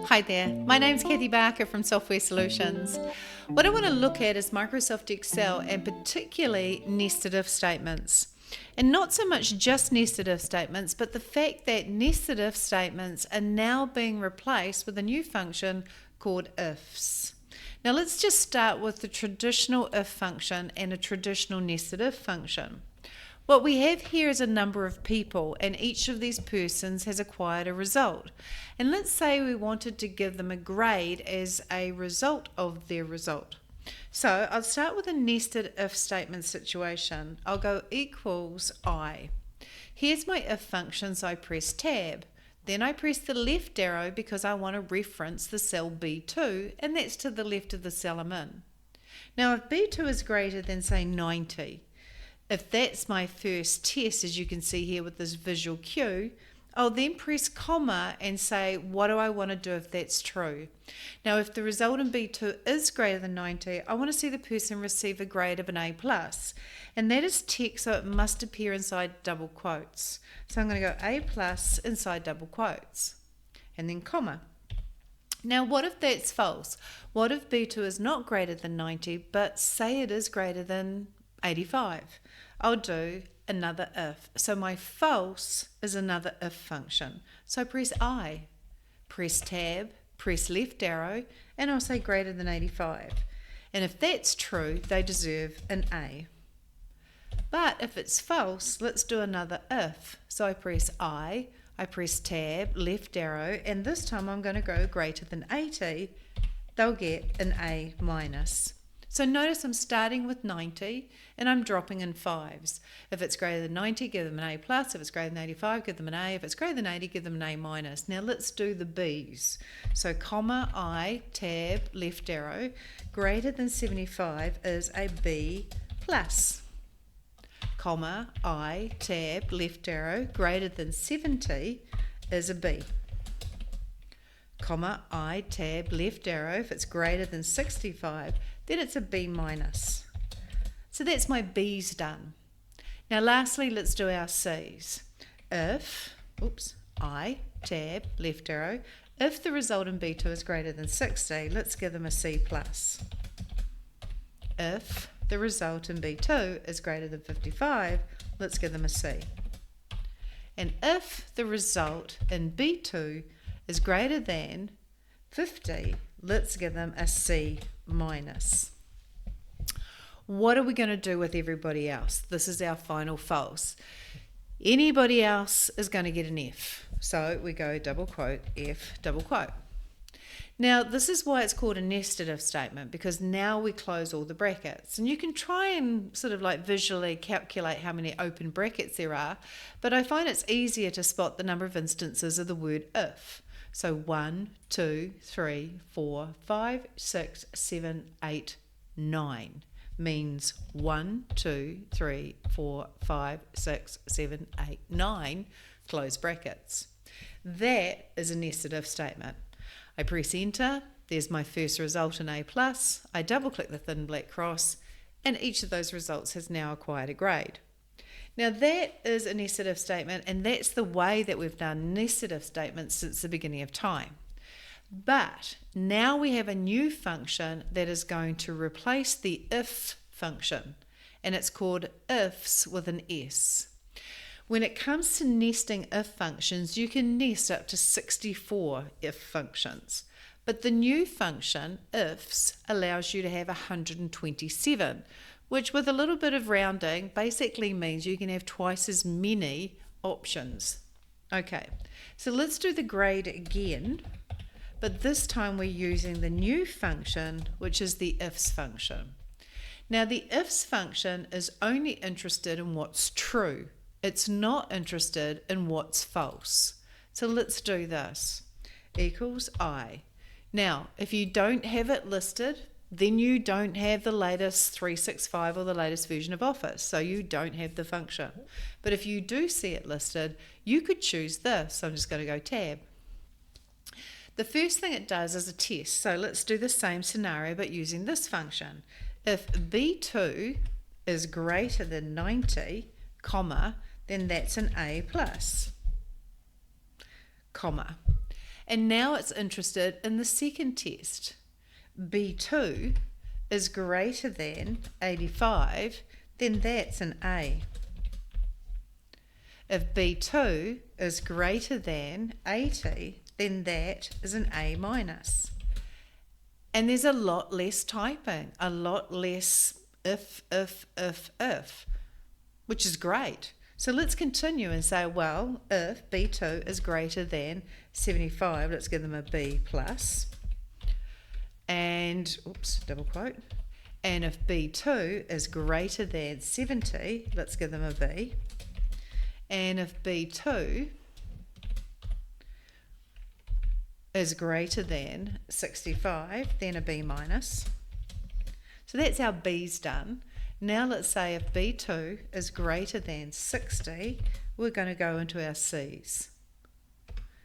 Hi there, my name's Cathi Barker from Software Solutions. What I want to look at is Microsoft Excel and particularly nested if statements. And not so much just nested if statements, but the fact that nested if statements are now being replaced with a new function called ifs. Now let's just start with the traditional if function and a traditional nested if function. What we have here is a number of people, and each of these persons has acquired a result. And let's say we wanted to give them a grade as a result of their result. So I'll start with a nested if statement situation. I'll go equals I. Here's my if function, so I press tab. Then I press the left arrow because I want to reference the cell B2, and that's to the left of the cell I'm in. Now if B2 is greater than, say, 90, if that's my first test, as you can see here with this visual cue, I'll then press comma and say, what do I want to do if that's true? Now, if the result in B2 is greater than 90, I want to see the person receive a grade of an A+. And that is text, so it must appear inside double quotes. So I'm going to go A+ inside double quotes, and then comma. Now, what if that's false? What if B2 is not greater than 90, but say it is greater than 85? I'll do another if. So my false is another if function. So I press I, press tab, press left arrow, and I'll say greater than 85. And if that's true, they deserve an A. But if it's false, let's do another if. So I press I press tab, left arrow, and this time I'm going to go greater than 80. They'll get an A-. So notice I'm starting with 90 and I'm dropping in fives. If it's greater than 90, give them an A+. If it's greater than 85, give them an A. If it's greater than 80, give them an A-. Now let's do the B's. So comma, I, tab, left arrow. Greater than 75 is a B+. Comma, I, tab, left arrow. Greater than 70 is a B. Comma, I, tab, left arrow. If it's greater than 65, then it's a B-. So that's my B's done. Now lastly, let's do our C's. If, I, tab, left arrow, if the result in B2 is greater than 60, let's give them a C+. If the result in B2 is greater than 55, let's give them a C. And if the result in B2 is greater than 50, let's give them a C-. What are we going to do with everybody else? This is our final false. Anybody else is going to get an F. So we go double quote, F, double quote. Now this is why it's called a nested if statement, because now we close all the brackets. And you can try and sort of like visually calculate how many open brackets there are, but I find it's easier to spot the number of instances of the word if. So 1, 2, 3, 4, 5, 6, 7, 8, 9 means 1, 2, 3, 4, 5, 6, 7, 8, 9, close brackets. That is a nested if statement. I press enter, there's my first result in A+, I double click the thin black cross, and each of those results has now acquired a grade. Now that is a nested if statement, and that's the way that we've done nested if statements since the beginning of time. But now we have a new function that is going to replace the if function, and it's called ifs with an S. When it comes to nesting if functions, you can nest up to 64 if functions. But the new function, ifs, allows you to have 127, which with a little bit of rounding basically means you can have twice as many options. Okay, so let's do the grade again, but this time we're using the new function, which is the ifs function. Now the ifs function is only interested in what's true. It's not interested in what's false. So let's do this. Equals I. Now, if you don't have it listed, then you don't have the latest 365 or the latest version of Office, so you don't have the function. But if you do see it listed, you could choose this. So I'm just going to go tab. The first thing it does is a test. So let's do the same scenario but using this function. If B2 is greater than 90, comma, then that's an A+, comma. And now it's interested in the second test. B2 is greater than 85, then that's an A. If B2 is greater than 80, then that is an A minus. And there's a lot less typing, a lot less if, which is great. So let's continue and say, well, if B2 is greater than 75, let's give them a B plus. And, double quote. And if B2 is greater than 70, let's give them a B. And if B2 is greater than 65, then a B minus. So that's our B's done. Now let's say if B2 is greater than 60, we're going to go into our C's.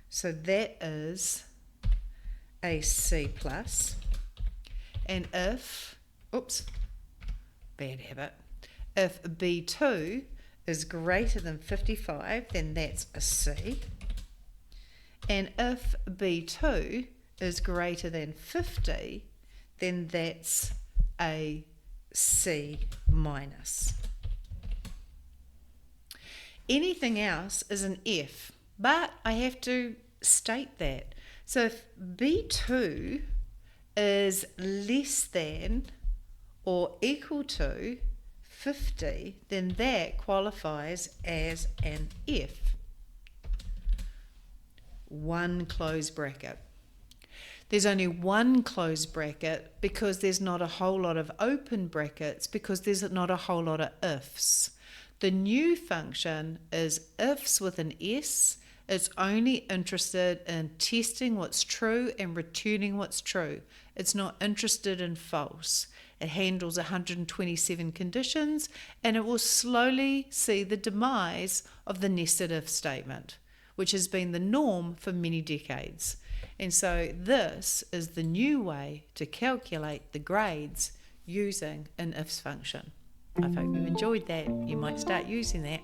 So that is a C plus. And if, bad habit, if B2 is greater than 55, then that's a C. And if B2 is greater than 50, then that's a C minus. Anything else is an F, but I have to state that. So if B2 is less than or equal to 50, then that qualifies as an F. One close bracket. There's only one close bracket because there's not a whole lot of open brackets because there's not a whole lot of ifs. The new function is ifs with an S. It's only interested in testing what's true and returning what's true. It's not interested in false. It handles 127 conditions and it will slowly see the demise of the nested if statement, which has been the norm for many decades. And so this is the new way to calculate the grades using an ifs function. I hope you enjoyed that. You might start using that.